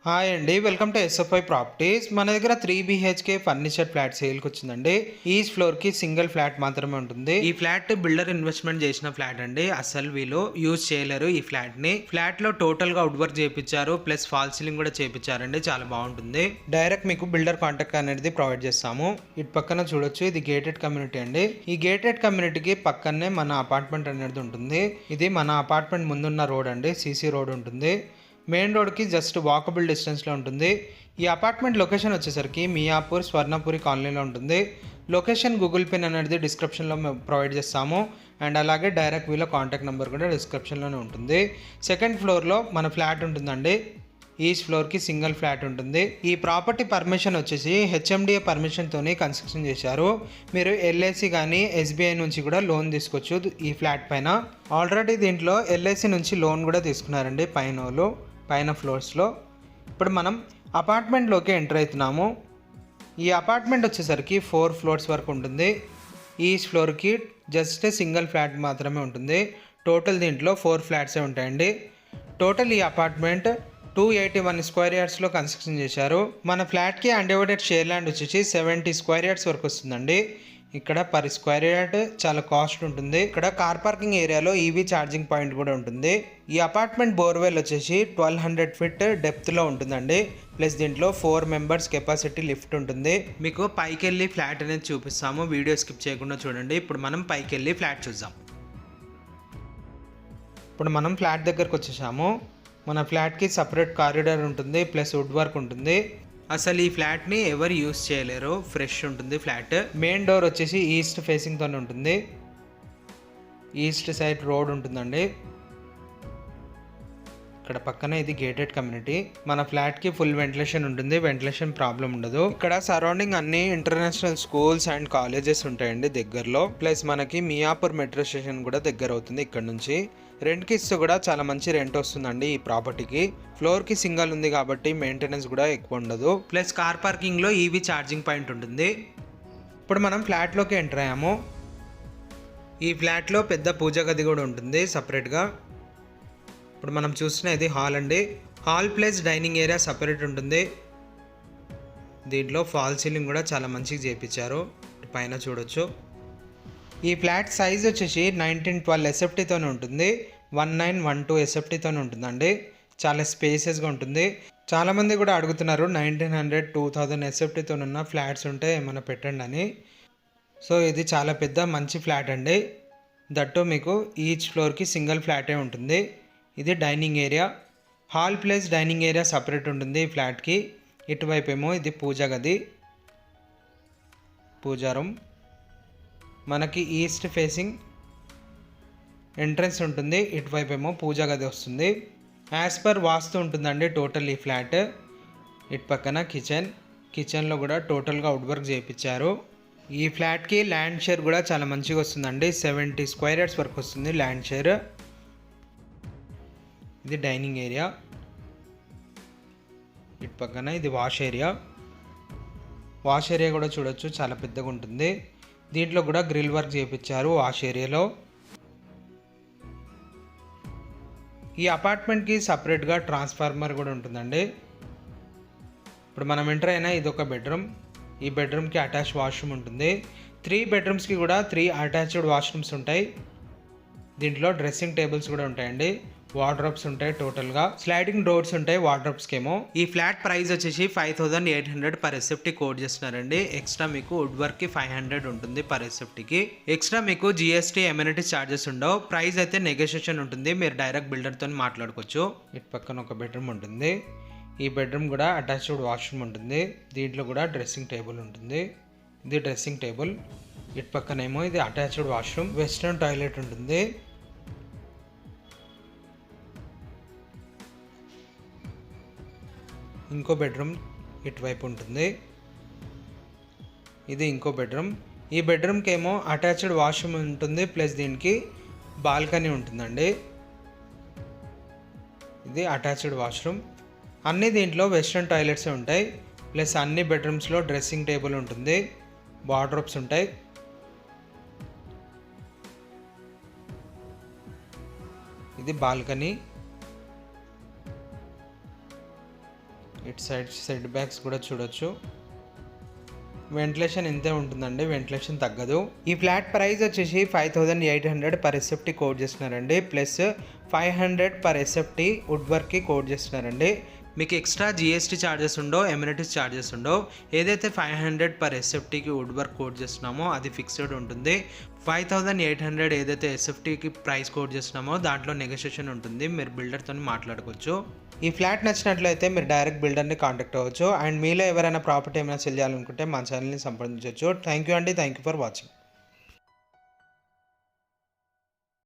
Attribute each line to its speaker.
Speaker 1: Hi అండి, welcome to SFI properties. మన దగ్గర 3 BHK ఫర్నిచర్ ఫ్లాట్ సేల్కి వచ్చిందండి. ఈచ్ ఫ్లోర్కి సింగిల్ ఫ్లాట్ మాత్రమే ఉంటుంది. ఈ ఫ్లాట్ బిల్డర్ ఇన్వెస్ట్మెంట్ చేసిన ఫ్లాట్ అండి. అసలు వీళ్ళు యూజ్ చేయలేరు ఈ ఫ్లాట్ని. ఫ్లాట్లో టోటల్గా వుడ్ వర్క్ చేయించారు, ప్లస్ ఫాల్ సీలింగ్ కూడా చేయించారండి. చాలా బాగుంటుంది. డైరెక్ట్ మీకు బిల్డర్ కాంటాక్ట్ అనేది ప్రొవైడ్ చేస్తాము. ఇటు పక్కన చూడొచ్చు, ఇది గేటెడ్ కమ్యూనిటీ అండి. ఈ గేటెడ్ కమ్యూనిటీకి పక్కనే మన అపార్ట్మెంట్ అనేది ఉంటుంది. ఇది మన అపార్ట్మెంట్ ముందున్న రోడ్ అండి, సీసీ రోడ్ ఉంటుంది. మెయిన్ రోడ్కి జస్ట్ వాకబుల్ డిస్టెన్స్లో ఉంటుంది. ఈ అపార్ట్మెంట్ లొకేషన్ వచ్చేసరికి మియాపూర్ స్వర్ణపురి కాలనీలో ఉంటుంది. లొకేషన్ గూగుల్ పిన్ అనేది డిస్క్రిప్షన్లో ప్రొవైడ్ చేస్తాము. అండ్ అలాగే డైరెక్ట్ వీళ్ళ కాంటాక్ట్ నెంబర్ కూడా డిస్క్రిప్షన్లోనే ఉంటుంది. సెకండ్ ఫ్లోర్లో మన ఫ్లాట్ ఉంటుందండి. ఈచ్ ఫ్లోర్కి సింగిల్ ఫ్లాట్ ఉంటుంది. ఈ ప్రాపర్టీ పర్మిషన్ వచ్చేసి హెచ్ఎండిఏ పర్మిషన్తోనే కన్స్ట్రక్షన్ చేశారు. మీరు ఎల్ఐసి కానీ ఎస్బీఐ నుంచి కూడా లోన్ తీసుకోవచ్చు ఈ ఫ్లాట్ పైన. ఆల్రెడీ దీంట్లో ఎల్ఐసి నుంచి లోన్ కూడా తీసుకున్నారండి పైన ఫ్లోర్స్లో. ఇప్పుడు మనం అపార్ట్మెంట్లోకి ఎంటర్ అవుతున్నాము. ఈ అపార్ట్మెంట్ వచ్చేసరికి 4 ఫ్లోర్స్ వరకు ఉంటుంది. ఈచ్ ఫ్లోర్కి జస్ట్ సింగిల్ ఫ్లాట్ మాత్రమే ఉంటుంది. టోటల్ దీంట్లో 4 ఫ్లాట్సే ఉంటాయండి. టోటల్ ఈ అపార్ట్మెంట్ 281 స్క్వేర్ యార్డ్స్లో కన్స్ట్రక్షన్ చేశారు. మన ఫ్లాట్కి అన్డివైడెడ్ షేర్ ల్యాండ్ వచ్చేసి 70 స్క్వేర్ యార్డ్స్ వరకు వస్తుందండి. ఇక్కడ పర్ స్క్వేర్ యార్డ్ చాలా కాస్ట్ ఉంటుంది. ఇక్కడ కార్ పార్కింగ్ ఏరియాలో ఈవీ ఛార్జింగ్ పాయింట్ కూడా ఉంటుంది. ఈ అపార్ట్మెంట్ బోర్వెల్ వచ్చేసి 1200 ఫీట్ డెప్త్లో ఉంటుందండి. ప్లస్ దీంట్లో 4 మెంబర్స్ కెపాసిటీ లిఫ్ట్ ఉంటుంది. మీకు పైకి వెళ్ళి ఫ్లాట్ అనేది చూపిస్తాము, వీడియో స్కిప్ చేయకుండా చూడండి. ఇప్పుడు మనం పైకి వెళ్ళి ఫ్లాట్ చూద్దాం. ఇప్పుడు మనం ఫ్లాట్ దగ్గరకు వచ్చేసాము. మన ఫ్లాట్కి సపరేట్ కారిడార్ ఉంటుంది, ప్లస్ వుడ్ వర్క్ ఉంటుంది. అసలు ఈ ఫ్లాట్ని ఎవరు యూస్ చేయలేరు, ఫ్రెష్ ఉంటుంది ఫ్లాట్. మెయిన్ డోర్ వచ్చేసి ఈస్ట్ ఫేసింగ్తో ఉంటుంది. ఈస్ట్ సైడ్ రోడ్ ఉంటుందండి. ఇక్కడ పక్కన ఇది గేటెడ్ కమ్యూనిటీ. మన ఫ్లాట్కి ఫుల్ వెంటిలేషన్ ఉంటుంది, వెంటిలేషన్ ప్రాబ్లం ఉండదు. ఇక్కడ సరౌండింగ్ అన్ని ఇంటర్నేషనల్ స్కూల్స్ అండ్ కాలేజెస్ ఉంటాయండి దగ్గరలో. ప్లస్ మనకి మియాపూర్ మెట్రో స్టేషన్ కూడా దగ్గర అవుతుంది ఇక్కడ నుంచి. రెంట్కి ఇస్తే కూడా చాలా మంచి రెంట్ వస్తుందండి ఈ ప్రాపర్టీకి. ఫ్లోర్కి సింగల్ ఉంది కాబట్టి మెయింటెనెన్స్ కూడా ఎక్కువ ఉండదు. ప్లస్ కార్ పార్కింగ్లో ఈవీ ఛార్జింగ్ పాయింట్ ఉంటుంది. ఇప్పుడు మనం ఫ్లాట్లోకి ఎంటర్ అయ్యాము. ఈ ఫ్లాట్లో పెద్ద పూజా గది కూడా ఉంటుంది సపరేట్గా. ఇప్పుడు మనం చూస్తున్న ఇది హాల్ అండి. Hall plus dining area separate ఉంటుంది. దీంట్లో ఫాల్ సీలింగ్ కూడా చాలా మంచిగా చేయించారు, పైన చూడొచ్చు. ఈ ఫ్లాట్ సైజ్ వచ్చేసి 1912 ఎస్ఎఫ్టీతోనే ఉంటుంది, 1912 ఎస్ఎఫ్టీతోనే ఉంటుందండి. చాలా స్పేసెస్గా ఉంటుంది. చాలామంది కూడా అడుగుతున్నారు 1900 2000 ఎస్ఎఫ్టీతో ఉన్న ఫ్లాట్స్ ఉంటే ఏమైనా పెట్టండి అని. సో ఇది చాలా పెద్ద మంచి ఫ్లాట్ అండి. దట్టు మీకు ఈచ్ ఫ్లోర్కి సింగిల్ ఫ్లాటే ఉంటుంది. ఇది dining area. Hall plus dining area separate ఉంటుంది ఈ ఫ్లాట్కి. ఇటువైపు ఏమో ఇది పూజా గది, పూజా రూమ్. మనకి ఈస్ట్ ఫేసింగ్ ఎంట్రన్స్ ఉంటుంది, ఇటువైపు ఏమో పూజా గది వస్తుంది. యాజ్ పర్ వాస్తు ఉంటుందండి టోటల్ ఈ ఫ్లాట్. ఇటు పక్కన కిచెన్లో కూడా టోటల్గా వుడ్ వర్క్ చేయించారు. ఈ ఫ్లాట్కి ల్యాండ్ షేర్ కూడా చాలా మంచిగా వస్తుందండి. 70 స్క్వేర్ యార్డ్స్ వరకు వస్తుంది ల్యాండ్ షేర్. ఇది డైనింగ్ ఏరియా. ఇటు పక్కన ఇది వాష్ ఏరియా. వాష్ ఏరియా కూడా చూడొచ్చు, చాలా పెద్దగా ఉంటుంది. దీంట్లో కూడా గ్రిల్ వర్క్ చేయించారు వాష్ ఏరియాలో. ఈ అపార్ట్మెంట్కి సపరేట్గా ట్రాన్స్ఫార్మర్ కూడా ఉంటుందండి. ఇప్పుడు మనం ఎంటర్ అయినా ఇది ఒక బెడ్రూమ్. ఈ బెడ్రూమ్కి అటాచ్ వాష్రూమ్ ఉంటుంది. 3 బెడ్రూమ్స్కి కూడా 3 అటాచ్డ్ వాష్రూమ్స్ ఉంటాయి. దీంట్లో డ్రెస్సింగ్ టేబుల్స్ కూడా ఉంటాయండి. వార్డ్రోబ్స్ ఉంటాయి, టోటల్గా స్లైడింగ్ డోర్స్ ఉంటాయి వార్డ్రోబ్స్కి ఏమో. ఈ ఫ్లాట్ ప్రైస్ వచ్చేసి 5800 పర్ ఎస్ఎఫ్టీ కోడ్ చేస్తున్నారండి. ఎక్స్ట్రా మీకు వుడ్ వర్క్కి 500 ఉంటుంది పర్ ఎస్ఎఫ్టీకి. ఎక్స్ట్రా మీకు జిఎస్టీ ఎమ్యూనిటీస్ ఛార్జెస్ ఉండవు. ప్రైస్ అయితే నెగోషియేషన్ ఉంటుంది, మీరు డైరెక్ట్ బిల్డర్తో మాట్లాడుకోవచ్చు. ఇటు పక్కన ఒక బెడ్రూమ్ ఉంటుంది. ఈ బెడ్రూమ్ కూడా అటాచ్డ్ వాష్రూమ్ ఉంటుంది. దీంట్లో కూడా డ్రెస్సింగ్ టేబుల్ ఉంటుంది. ఇది డ్రెస్సింగ్ టేబుల్. ఇటు పక్కనేమో ఇది అటాచ్డ్ వాష్రూమ్, వెస్ట్రన్ టాయిలెట్ ఉంటుంది. ఇంకో బెడ్రూమ్ ఇటువైపు ఉంటుంది. ఇది ఇంకో బెడ్రూమ్. ఈ బెడ్రూమ్కి ఏమో అటాచ్డ్ వాష్రూమ్ ఉంటుంది, ప్లస్ దీనికి బాల్కనీ ఉంటుందండి. ఇది అటాచ్డ్ వాష్రూమ్. అన్ని దీంట్లో వెస్ట్రన్ టాయిలెట్స్ ఉంటాయి. ప్లస్ అన్ని బెడ్రూమ్స్లో డ్రెస్సింగ్ టేబుల్ ఉంటుంది, వార్డ్రోబ్స్ ఉంటాయి. ఇది బాల్కనీ. ఇటు సైడ్ సెట్ బ్యాక్స్ కూడా చూడొచ్చు. వెంటిలేషన్ ఇంతే ఉంటుందండి, వెంటిలేషన్ తగ్గదు. ఈ ఫ్లాట్ ప్రైస్ వచ్చేసి 5800 పర్ ఎస్ఎఫ్టీ కోడ్ చేస్తున్నారండి, ప్లస్ 500 పర్ ఎస్ఎఫ్టీ వుడ్ వర్క్కి కోడ్ చేస్తున్నారండి. మీకు ఎక్స్ట్రా జిఎస్టీ ఛార్జెస్ ఉండో, ఎమ్యూనిటీస్ ఛార్జెస్ ఉండో. ఏదైతే 500 పర్ ఎస్ఎఫ్టీకి వుడ్ వర్క్ కోడ్ చేస్తున్నామో అది ఫిక్స్డ్ ఉంటుంది. 5800 ఏదైతే ఎస్ఎఫ్టీకి ప్రైస్ కోడ్ చేస్తున్నామో దాంట్లో నెగోషియేషన్ ఉంటుంది, మీరు బిల్డర్తో మాట్లాడుకోవచ్చు. ఈ ఫ్లాట్ నచ్చినట్లయితే మీరు డైరెక్ట్ బిల్డర్ని కాంటాక్ట్ అవ్వచ్చు. అండ్ మీలో ఎవరైనా ప్రాపర్టీ ఏమైనా సెల్ చేయాలనుకుంటే మా ఛానల్ని సంప్రదించవచ్చు. థ్యాంక్ యూ అండి, థ్యాంక్ యూ ఫర్ వాచింగ్.